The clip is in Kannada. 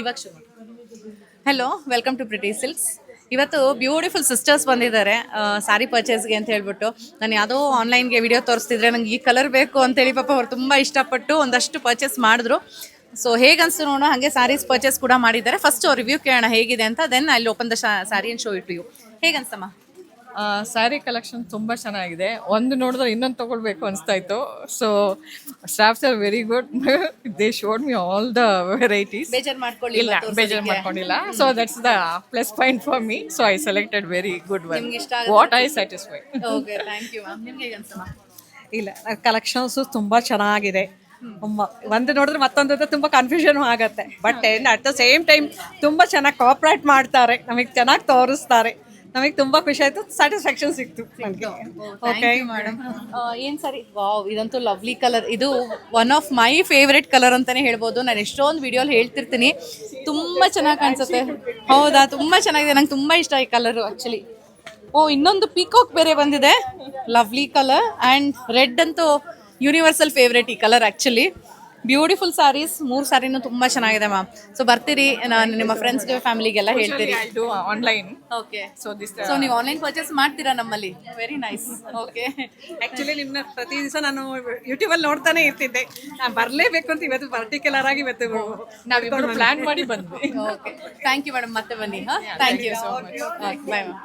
ಇವಾಗ ಶುರು. Hello, welcome to pretty silks. ಇವತ್ತು ಬ್ಯೂಟಿಫುಲ್ ಸಿಸ್ಟರ್ಸ್ ಬಂದಿದ್ದಾರೆ ಸ್ಯಾರಿ ಪರ್ಚೇಸ್ಗೆ ಅಂತ ಹೇಳ್ಬಿಟ್ಟು. ನಾನು ಯಾವುದೋ ಆನ್ಲೈನ್ಗೆ ವಿಡಿಯೋ ತೋರಿಸ್ತಿದ್ರೆ ನಂಗೆ ಈ ಕಲರ್ ಬೇಕು ಅಂತೇಳಿ ಪಾಪ ಅವ್ರು ತುಂಬ ಇಷ್ಟಪಟ್ಟು ಒಂದಷ್ಟು ಪರ್ಚೇಸ್ ಮಾಡಿದ್ರು. ಸೊ ಹೇಗೆ ಅನಿಸ್ತು ನೋಡೋಣ. ಹಾಗೆ ಸ್ಯಾರೀಸ್ ಪರ್ಚೇಸ್ ಕೂಡ ಮಾಡಿದ್ದಾರೆ. ಫಸ್ಟ್ ಅವ್ರು ರಿವ್ಯೂ ಕೇಳೋಣ ಹೇಗಿದೆ ಅಂತ, ದೆನ್ ಅಲ್ಲಿ open the sari and show it you. ಹೇಗೆ ಅನ್ಸಮ್ಮ? ಸ್ಯಾರಿ ಕಲೆಕ್ಷನ್ ತುಂಬ ಚೆನ್ನಾಗಿದೆ. ಒಂದು ನೋಡಿದ್ರೆ ಇನ್ನೊಂದು ತೊಗೊಳ್ಬೇಕು ಅನಿಸ್ತಾ ಇತ್ತು. So staffs are very good. They showed me all the varieties. ಬೇಜಾರು ಮಾಡ್ಕೊಳ್ಳಿ. ಇಲ್ಲ, ಬೇಜಾರು ಮಾಡ್ಕೊಂಡಿಲ್ಲ. So that's the plus point for me. So I selected very good one. ನಿಮ್ಗೆ ಇಷ್ಟ ಆಗುತ್ತೆ? What I satisfy. Okay, thank you ma'am. ನಿಮ್ಗೆ ಹೇಗೆ ಅನ್ಸಮ್ಮ? ಇಲ್ಲ, ಕಲೆಕ್ಷನ್ಸು ತುಂಬ ಚೆನ್ನಾಗಿದೆ. ಒಂದು ನೋಡಿದ್ರೆ ಮತ್ತೊಂದು ತುಂಬ ಕನ್ಫ್ಯೂಷನ್ ಆಗುತ್ತೆ. But at the same time ತುಂಬ ಚೆನ್ನಾಗಿ ಕೋಆಪ್ರೇಟ್ ಮಾಡ್ತಾರೆ, ನಮಗೆ ಚೆನ್ನಾಗಿ ತೋರಿಸ್ತಾರೆ. ನಮಗೆ ತುಂಬ ಖುಷಿ ಆಯಿತು, ಸ್ಯಾಟಿಸ್ಫ್ಯಾಕ್ಷನ್ ಸಿಕ್ತು ನನಗೆ. ಓಕೆ ಮೇಡಮ್, ಏನು ಸರಿ, ವಾವ್, ಇದಂತೂ ಲವ್ಲಿ ಕಲರ್. ಇದು one of my favourite colour ಅಂತಲೇ ಹೇಳ್ಬೋದು. ನಾನು ಎಷ್ಟೊಂದು ವಿಡಿಯೋಲಿ ಹೇಳ್ತಿರ್ತೀನಿ, ತುಂಬ ಚೆನ್ನಾಗಿ ಕಾಣಿಸುತ್ತೆ. ಹೌದಾ, ತುಂಬ ಚೆನ್ನಾಗಿದೆ. ನಂಗೆ ತುಂಬ ಇಷ್ಟ ಈ ಕಲರು ಆ್ಯಕ್ಚುಲಿ. ಇನ್ನೊಂದು ಪೀಕಾಕ್ ಬೇರೆ ಬಂದಿದೆ, ಲವ್ಲಿ ಕಲರ್. ಆ್ಯಂಡ್ ರೆಡ್ ಅಂತೂ ಯೂನಿವರ್ಸಲ್ ಫೇವ್ರೇಟ್ ಈ ಕಲರ್ ಆ್ಯಕ್ಚುಲಿ. ಬ್ಯೂಟಿಫುಲ್ ಸ್ಯಾರೀಸ್, 3 ಸ್ಯಾರಿನೂ ತುಂಬ ಚೆನ್ನಾಗಿದೆ ಮ್ಯಾಮ್. ಸೊ ಬರ್ತೀರಿ, ನಾನು ನಿಮ್ಮ ಫ್ರೆಂಡ್ಸ್ಗೆ ಫ್ಯಾಮಿಲಿಗೆಲ್ಲ ಹೇಳ್ತೀರಿ. I do online. Okay, this so ನೀವು ಆನ್ಲೈನ್ ಪರ್ಚೇಸ್ ಮಾಡ್ತೀರಾ ನಮ್ಮಲ್ಲಿ? Very nice. ಓಕೆ, ಆ್ಯಕ್ಚುಲಿ ನಿಮ್ಮನ್ನ ಪ್ರತಿ ದಿವಸ ನಾನು ಯೂಟ್ಯೂಬಲ್ಲಿ ನೋಡ್ತಾನೆ ಇರ್ತಿದ್ದೆ. ನಾನು ಬರಲೇಬೇಕು ಅಂತ ಇವತ್ತು ಪರ್ಟಿಕ್ಯುಲರ್ ಆಗಿ ಇವತ್ತು ನಾವಿಬ್ಬರು ಪ್ಲಾನ್ ಮಾಡಿ ಬಂದ್ವಿ. Okay, thank you madam. ಮತ್ತೆ ಬನ್ನಿ. ಹಾಂ, thank you so much. Bye ma'am.